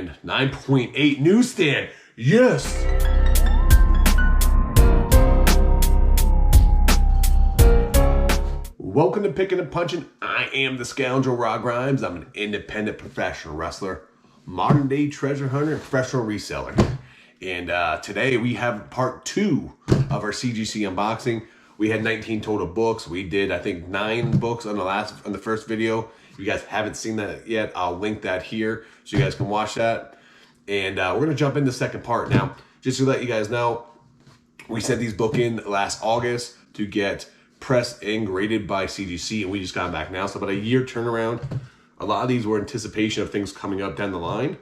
And 9.8 newsstand. Yes. Welcome to Picking and Punching. I am the Scoundrel, Rod Grimes. I'm an independent professional wrestler, modern day treasure hunter, and professional reseller. And today we have part 2 of our CGC unboxing. We had 19 total books. We did, I think, 9 books on the first video. If you guys haven't seen that yet, I'll link that here so you guys can watch that. And we're gonna jump into the second part now. Just to let you guys know, we sent these books in last August to get pressed and graded by CGC, and we just got them back now. So about a year turnaround. A lot of these were anticipation of things coming up down the line.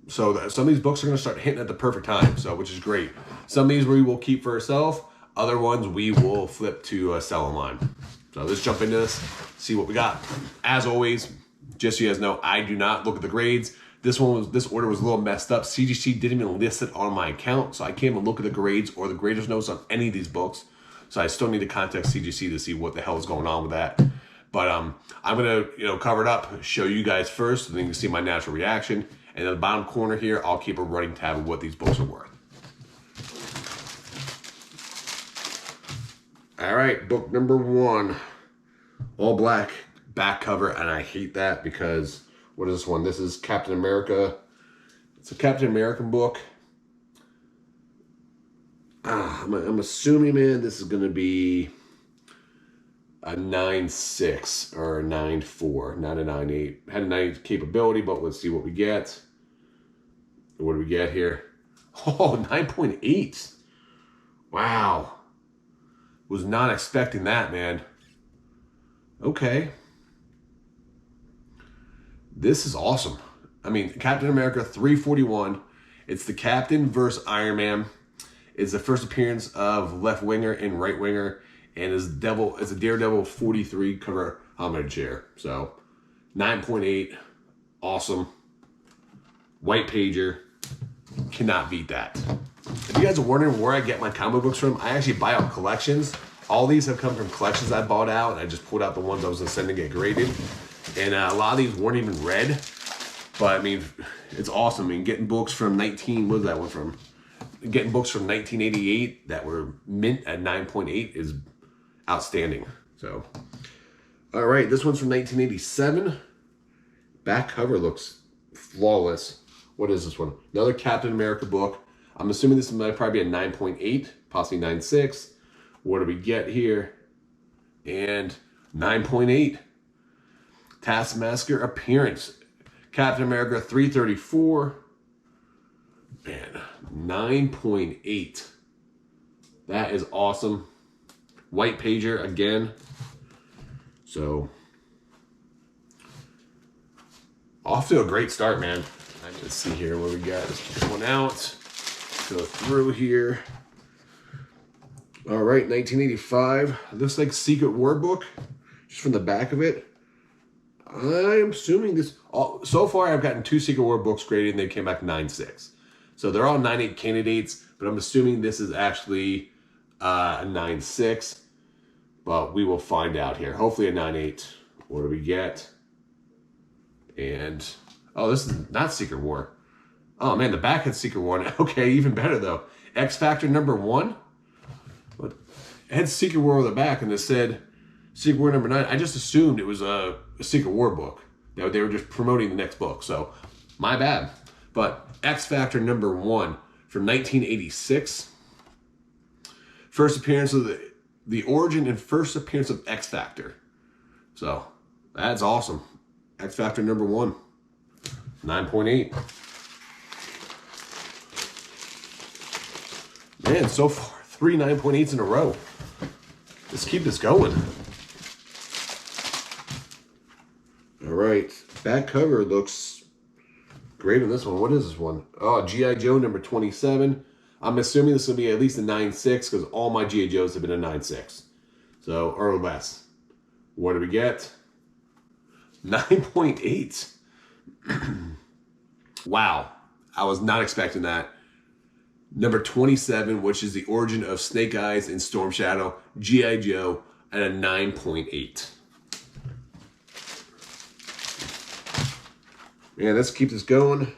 So some of these books are going to start hitting at the perfect time, so which is great. Some of these we will keep for ourselves. Other ones we will flip to sell online. So let's jump into this, see what we got. As always, just so you guys know, I do not look at the grades. This order was a little messed up. CGC didn't even list it on my account, so I can't even look at the grades or the graders notes on any of these books. So I still need to contact CGC to see what the hell is going on with that. But I'm gonna cover it up, show you guys first, so then you can see my natural reaction. And in the bottom corner here, I'll keep a running tab of what these books are worth. All right, book number 1, all black back cover, and I hate that because what is this one? This is Captain America. It's a Captain American book. I'm assuming, man, this is gonna be a 9.6 or a 9.4, not a 9.8. Had a 9 capability, but let's see what we get. What do we get here? Oh, 9.8. Wow. Was not expecting that, man. Okay. This is awesome. I mean, Captain America 341. It's the Captain versus Iron Man. It's the first appearance of left winger and right winger. And it's a Daredevil 43 cover homage chair. So 9.8, awesome. White pager, cannot beat that. If you guys are wondering where I get my comic books from, I actually buy out collections. All these have come from collections I bought out, and I just pulled out the ones I was sending to get graded. And a lot of these weren't even read, but I mean, it's awesome. I mean, getting books from what was that one from? Getting books from 1988 that were mint at 9.8 is outstanding. So, all right, this one's from 1987. Back cover looks flawless. What is this one? Another Captain America book. I'm assuming this might probably be a 9.8, possibly 9.6. What do we get here? And 9.8. Taskmaster appearance. Captain America 334. Man, 9.8. That is awesome. White pager again. So, off to a great start, man. Let's see here what we got. Let's pick one out. Go through here. All right, 1985. Looks like Secret War book, just from the back of it. I'm assuming this. So far, I've gotten 2 Secret War books graded, and they came back 9.6. So they're all 9.8 candidates, but I'm assuming this is actually a 9.6. But we will find out here. Hopefully a 9.8. What do we get? And oh, this is not Secret War. Oh man, the back had Secret War. Okay, even better though. X Factor number 1. It had Secret War on the back, and it said Secret War number 9. I just assumed it was a Secret War book. They were just promoting the next book. So my bad. But X Factor number 1 from 1986. First appearance of the origin and first appearance of X Factor. So that's awesome. X Factor number 1. 9.8. Man, so far 3 9.8s in a row. Let's keep this going. All right, back cover looks great on this one. What is this one? Oh, G.I. Joe number 27. I'm assuming this will be at least a 9.6 because all my G.I. Joes have been a 9.6. So, or less. What do we get? 9.8. Wow. I was not expecting that. Number 27, which is the origin of Snake Eyes and Storm Shadow, G.I. Joe, at a 9.8. Man, let's keep this going.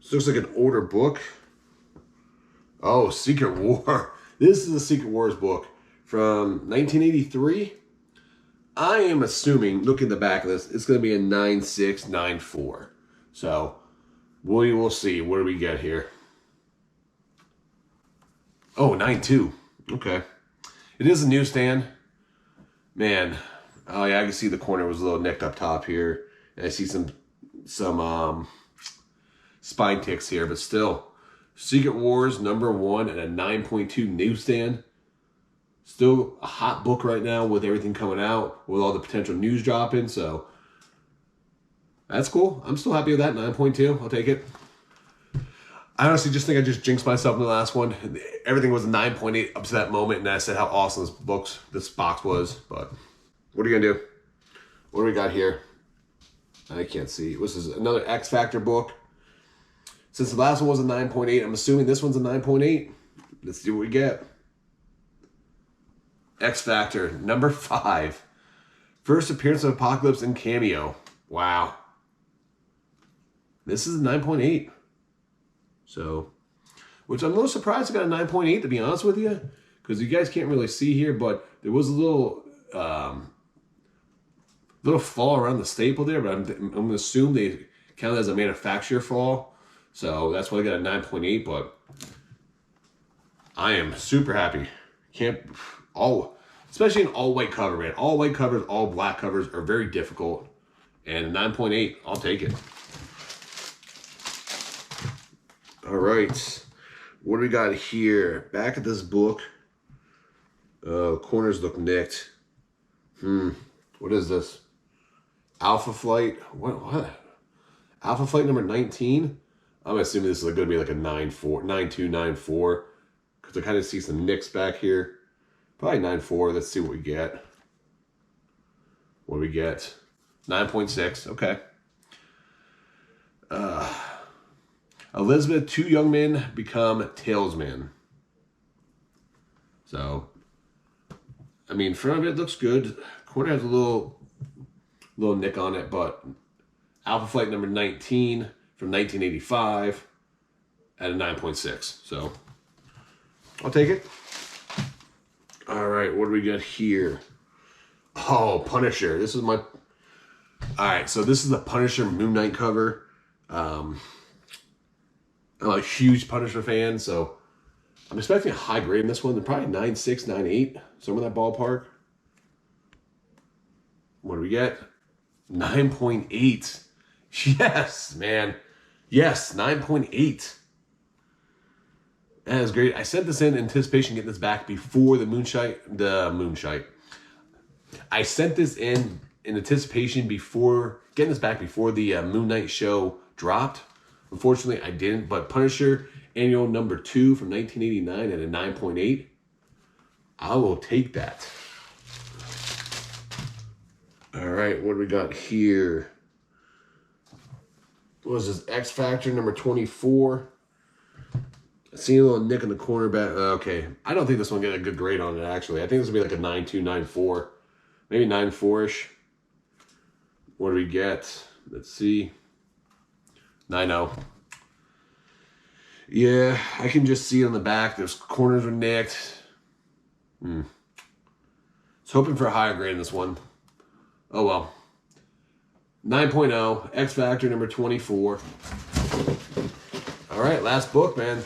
This looks like an older book. Oh, Secret War. This is a Secret Wars book from 1983. I am assuming, look at the back of this, it's going to be a 9694. So, we will see. What do we get here? Oh, 92. Okay. It is a newsstand. Man. Oh, yeah, I can see the corner was a little nicked up top here. And I see some spine ticks here, but still. Secret Wars #1 and a 9.2 newsstand. Still a hot book right now with everything coming out, with all the potential news dropping, so that's cool. I'm still happy with that 9.2. I'll take it. I honestly just think I just jinxed myself in the last one. Everything was a 9.8 up to that moment, and I said how awesome this box was, but what are you gonna do? What do we got here? I can't see. This is another X Factor book. Since the last one was a 9.8, I'm assuming this one's a 9.8. Let's see what we get. X Factor, #5. First appearance of Apocalypse and cameo. Wow. This is a 9.8. So, which I'm a little surprised I got a 9.8, to be honest with you. Because you guys can't really see here, but there was a little fall around the staple there, but I'm going to assume they count it as a manufacturer fall. So that's why I got a 9.8, but I am super happy. Especially an all-white cover, man. All white covers, all black covers are very difficult. And 9.8, I'll take it. All right. What do we got here? Back at this book. Corners look nicked. What is this? Alpha Flight. What? Alpha Flight #19? I'm assuming this is going to be like a 9294. Because I kind of see some nicks back here. Probably 9.4. Let's see what we get. What do we get? 9.6. Okay. Elizabeth, 2 young men become talesmen. So, I mean, front of it looks good. Corner has a little nick on it, but Alpha Flight #19 from 1985 at a 9.6. So, I'll take it. All right, what do we got here? Oh, Punisher. This is my... All right, so this is the Punisher Moon Knight cover. I'm a huge Punisher fan, so I'm expecting a high grade in this one. They're probably 9.6, 9.8, somewhere in that ballpark. What do we get? 9.8. Yes, man. Yes, 9.8. That is great. I sent this in anticipation of getting this back before the Moonshite. I sent this in anticipation before getting this back before the Moon Knight show dropped. Unfortunately, I didn't. But Punisher Annual #2 from 1989 at a 9.8. I will take that. All right, what do we got here? What was this? X Factor #24. I see a little nick in the corner back. Okay, I don't think this one got a good grade on it, actually. I think this will be like a 9.2, 9.4. Maybe 9.4-ish. What do we get? Let's see. 9.0. Yeah, I can just see it on the back. Those corners are nicked. I was hoping for a higher grade in this one. Oh well. 9.0. X Factor #24. All right, last book, man.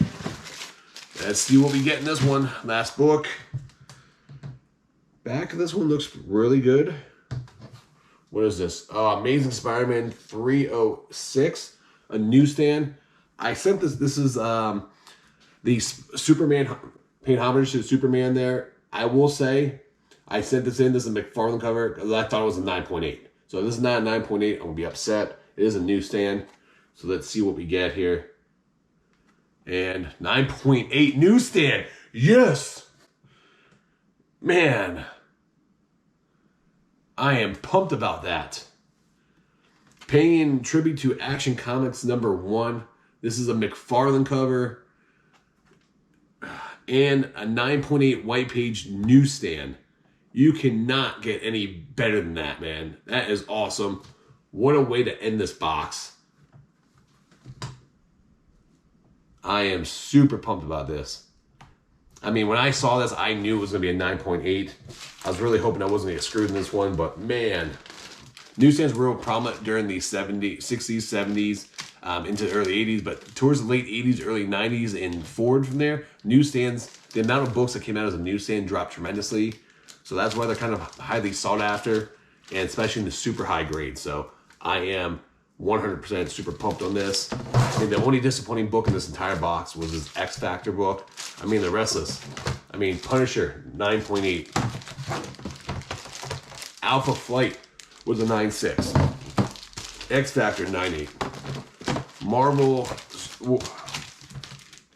Let's see what we get in this one. Last book. Back of this one looks really good. What is this? Amazing Spider-Man 306. A newsstand. I sent this. This is the Superman, paying homage to Superman there. I will say, I sent this in. This is a McFarlane cover because I thought it was a 9.8. So if this is not a 9.8, I'm going to be upset. It is a newsstand. So let's see what we get here. And 9.8 newsstand. Yes. Man. I am pumped about that. Paying tribute to Action Comics #1. This is a McFarlane cover. And a 9.8 white page newsstand. You cannot get any better than that, man. That is awesome. What a way to end this box. I am super pumped about this. I mean, when I saw this, I knew it was going to be a 9.8. I was really hoping I wasn't going to get screwed in this one, but man, newsstands were real prominent during the 60s, 70s, into the early 80s, but towards the late 80s, early 90s, and forward from there, newsstands, the amount of books that came out as a newsstand dropped tremendously. So that's why they're kind of highly sought after, and especially in the super high grade. So I am 100% super pumped on this. I mean, the only disappointing book in this entire box was this X Factor book. I mean, the rest is, I mean, Punisher, 9.8. Alpha Flight was a 9.6. X Factor, 9.8. Marvel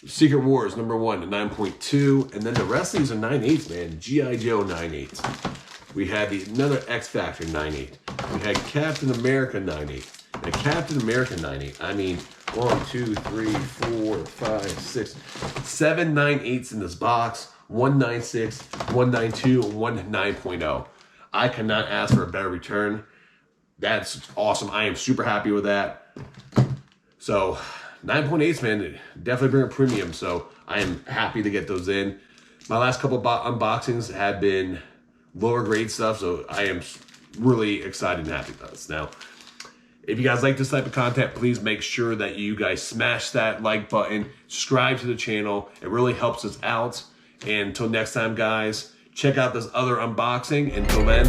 Secret Wars, #1, 9.2. And then the rest of these are 9.8s, man. G.I. Joe, 9.8. We had another X Factor, 9.8. We had Captain America, 9.8. The Captain America 9.8. I mean, 1, 2, 3, 4, 5, 6, 7 9.8s in this box. 1 9.6, 1 9.2, and 1 9.0. I cannot ask for a better return. That's awesome. I am super happy with that. So 9.8s, man, definitely bring a premium. So I am happy to get those in. My last couple of unboxings have been lower grade stuff, so I am really excited and happy about this. Now, if you guys like this type of content, please make sure that you guys smash that like button, subscribe to the channel. It really helps us out. And until next time, guys, check out this other unboxing. Until then,